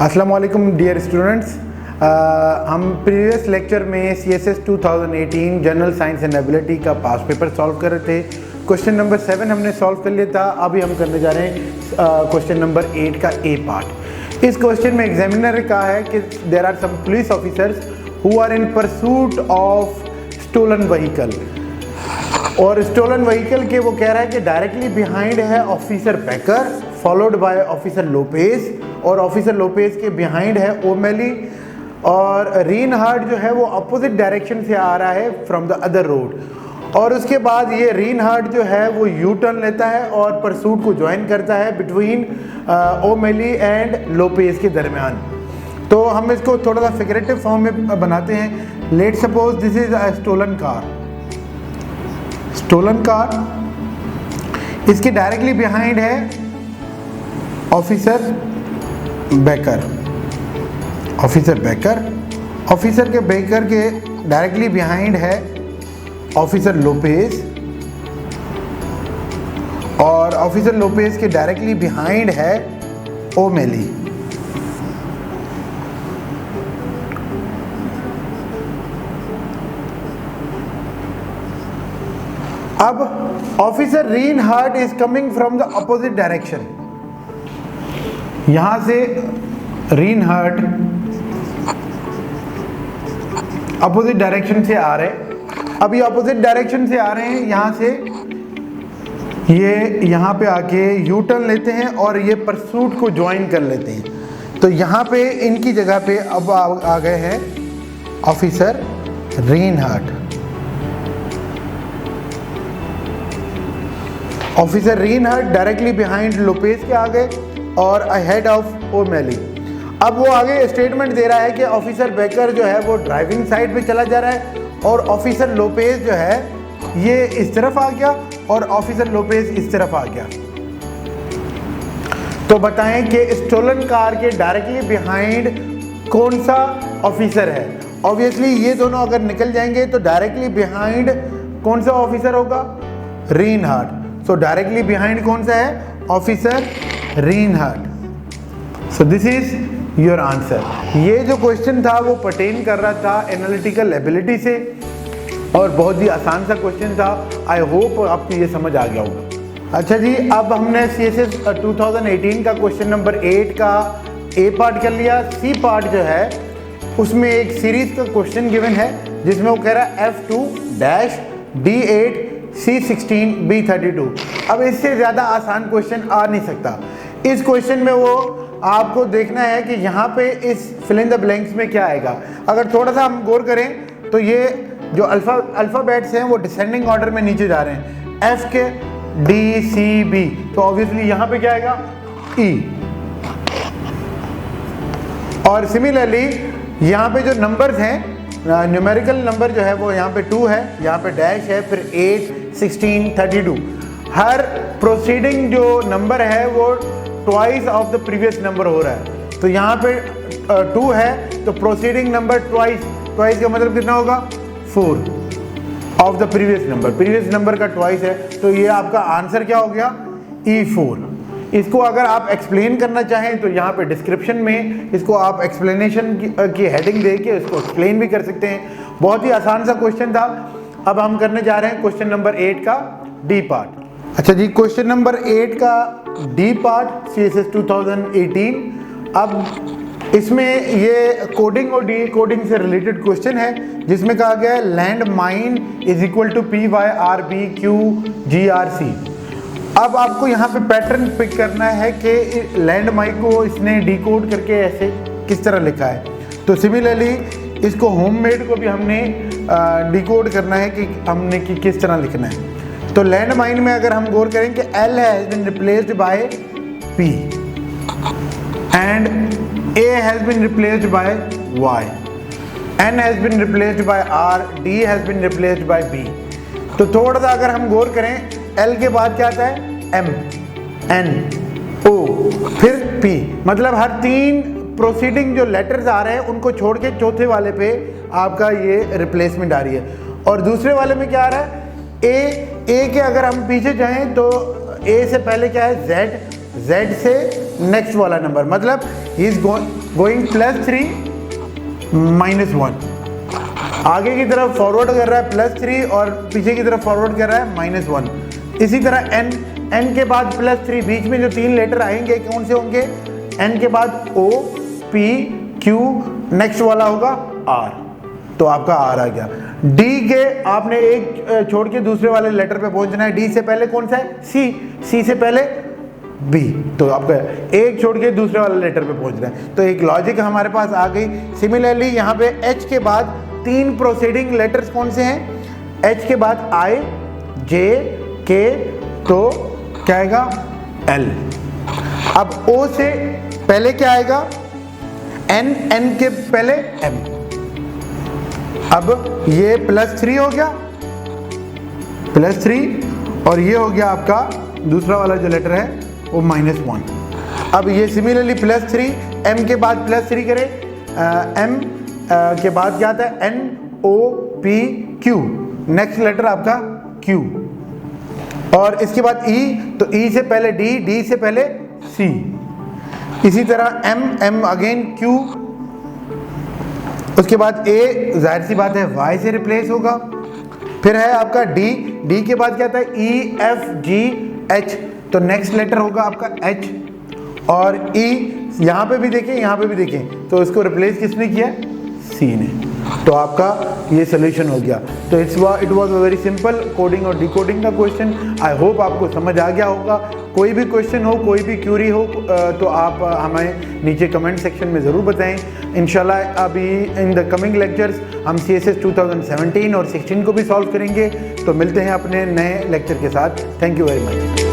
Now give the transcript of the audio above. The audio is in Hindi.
अस्सलाम वालेकुम डियर स्टूडेंट्स। हम प्रीवियस लेक्चर में CSS 2018 general science and ability का पास पेपर सॉल्व कर रहे थे। क्वेश्चन नंबर 7 हमने सॉल्व कर लिया था। अभी हम करने जा रहे हैं क्वेश्चन नंबर 8 का ए पार्ट। इस क्वेश्चन में एग्जामिनर ने कहा है कि there are some police officers who are in pursuit of stolen vehicle, और स्टोलन व्हीकल के वो कह रहा है कि डायरेक्टली बिहाइंड है officer Baker followed by officer Lopez, और ऑफिसर लोपेज के बिहाइंड है ओमेली, और रीनहार्ट जो है वो अपोजिट डायरेक्शन से आ रहा है फ्रॉम द अदर रोड। और उसके बाद ये रीनहार्ट जो है वो यू टर्न लेता है और परसूट को ज्वाइन करता है बिटवीन ओमेली एंड लोपेज के दरमियान। तो हम इसको थोड़ा सा फिगरेटिव फॉर्म में बनाते हैं। Let suppose this is a stolen car. Stolen car, इसके डायरेक्टली बिहाइंड है officer Baker. Officer Baker, officer के बेकर के डायरेक्टली बिहाइंड है ऑफिसर लोपेज, और ऑफिसर लोपेज के डायरेक्टली बिहाइंड है ओमेली। अब officer Reinhart is coming from the opposite direction. यहां से रीनहार्ट अपोजिट डायरेक्शन से आ रहे हैं। अब ये अपोजिट डायरेक्शन से आ रहे हैं, यहां से ये यहां पे आके यू टर्न लेते हैं और ये परसूट को ज्वाइन कर लेते हैं। तो यहां पे इनकी जगह पे अब आ गए हैं officer Reinhart. Officer Reinhart directly behind Lopez के आ गए और अहेड ऑफ ओमेली। अब वो आगे स्टेटमेंट दे रहा है कि ऑफिसर बेकर जो है वो ड्राइविंग साइड पे चला जा रहा है और ऑफिसर लोपेज जो है ये इस तरफ आ गया और ऑफिसर लोपेज इस तरफ आ गया। तो बताएं कि स्टोलन कार के डायरेक्टली बिहाइंड कौन सा ऑफिसर है। ऑब्वियसली ये दोनों अगर निकल जाएंगे तो डायरेक्टली बिहाइंड कौन सा ऑफिसर होगा? रीनहार्ट। सो डायरेक्टली बिहाइंड कौन सा है? Officer Reinhart. So this is your answer. ये जो क्वेश्चन था वो पर्टेन कर रहा था एनालिटिकल एबिलिटी से और बहुत ही आसान सा क्वेश्चन था। आई होप आपको ये समझ आ गया होगा। अच्छा जी, अब हमने CSS 2018 का क्वेश्चन नंबर 8 का ए पार्ट कर लिया। सी पार्ट जो है उसमें एक सीरीज का क्वेश्चन गिवन है जिसमें वो कह रहा है F2-D8 C16 B32। अब इससे ज़्यादा आसान क्वेश्चन आ नहीं सकता। इस क्वेश्चन में वो आपको देखना है कि यहाँ पे इस फिल इन द ब्लैंक्स में क्या आएगा। अगर थोड़ा सा हम गौर करें तो ये जो अल्फ़ाबेट्स हैं वो डिसेंडिंग ऑर्डर में नीचे जा रहे हैं, F के D C B। तो ऑब्वियसली यहाँ पे क्या आएगा? E। और सिमिलरली यहाँ पे जो नंबर्स हैं, न्यूमेरिकल नंबर जो है वो यहाँ पे 2 है, यहाँ पे डैश है, फिर 8, 16, 32। हर प्रोसीडिंग जो नंबर है वो twice of the previous number हो रहा है। तो यहाँ पे 2 है तो प्रोसीडिंग नंबर ट्वाइस का मतलब कितना होगा? 4 of the previous number. Previous number का ट्वाइस है, तो ये आपका आंसर क्या हो गया? E4। इसको अगर आप एक्सप्लेन करना चाहें तो यहाँ पे डिस्क्रिप्शन में इसको आप एक्सप्लेनेशन की हेडिंग दे के इसको एक्सप्लेन भी कर सकते हैं। बहुत ही आसान सा क्वेश्चन था। अब हम करने जा रहे हैं क्वेश्चन नंबर 8 का डी पार्ट। अच्छा जी, क्वेश्चन नंबर 8 का डी पार्ट CSS 2018। अब इसमें ये कोडिंग और डी कोडिंग से रिलेटेड क्वेश्चन है जिसमें कहा गया है land mine is equal to PYRBQGRC। अब आपको यहाँ पे पैटर्न पिक करना है कि लैंड माइन को इसने डिकोड करके ऐसे किस तरह लिखा है। तो सिमिलरली इसको होममेड को भी हमने डिकोड करना है कि हमने कि किस तरह लिखना है। तो लैंड माइन में अगर हम गौर करें कि L has been replaced by P and A has been replaced by Y, N has been replaced by R, D has been replaced by B। तो थोड़ा सा अगर हम गौर करें, L के बाद क्या आता है? M, N, O, फिर P। मतलब हर 3 प्रोसीडिंग जो लेटर्स आ रहे हैं उनको छोड़ के चौथे वाले पे आपका ये रिप्लेसमेंट आ रही है। और दूसरे वाले में क्या आ रहा है? A के अगर हम पीछे जाएं तो A से पहले क्या है? Z, Z से नेक्स्ट वाला नंबर, मतलब गोइंग +3 -1, आगे की तरफ फॉरवर्ड कर रहा है +3 और पीछे की तरफ फॉरवर्ड कर रहा है -1। इसी तरह n के बाद +3, बीच में जो 3 लेटर आएंगे कौन से होंगे? n के बाद O, P, Q, नेक्स्ट वाला होगा R, तो आपका R आ गया। D के आपने एक छोड़ के दूसरे वाले लेटर पे पहुंचना है। D से पहले कौन सा है? C, C से पहले B, तो आपका एक छोड़ के दूसरे वाले लेटर पे पहुंचना है। तो एक लॉजिक हमारे पास आ गई। सिमिलरली यहाँ पे H के बाद 3 प्रोसीडिंग लेटर्स कौन से हैं? H के बाद I, J, K, तो क्या आएगा? L। अब O से पहले क्या आएगा? N, N के पहले M। अब ये +3 हो गया, +3, और ये हो गया आपका दूसरा वाला जो लेटर है वो -1। अब ये सिमिलरली +3, M के बाद +3 करें, M के बाद क्या आता है? N, O, P, Q, next letter आपका Q, और इसके बाद E, तो E से पहले D, D से पहले C, इसी तरह M, M अगेन Q, उसके बाद A, जाहिर सी बात है Y से रिप्लेस होगा। फिर है आपका D, D के बाद क्या आता है? E, F, G, H, तो नेक्स्ट लेटर होगा आपका H, और E यहाँ पे भी देखें, यहाँ पे भी देखें, तो इसको रिप्लेस किसने किया? C ने। तो आपका ये सोल्यूशन हो गया। तो it was a very simple coding और डिकोडिंग का क्वेश्चन। आई होप आपको समझ आ गया होगा। कोई भी क्वेश्चन हो, कोई भी क्यूरी हो, तो आप हमें नीचे कमेंट सेक्शन में ज़रूर बताएं। इंशाल्लाह अभी इन द कमिंग लेक्चर्स हम CSS 2017 और 16 को भी सॉल्व करेंगे। तो मिलते हैं अपने नए लेक्चर के साथ। Thank you very much.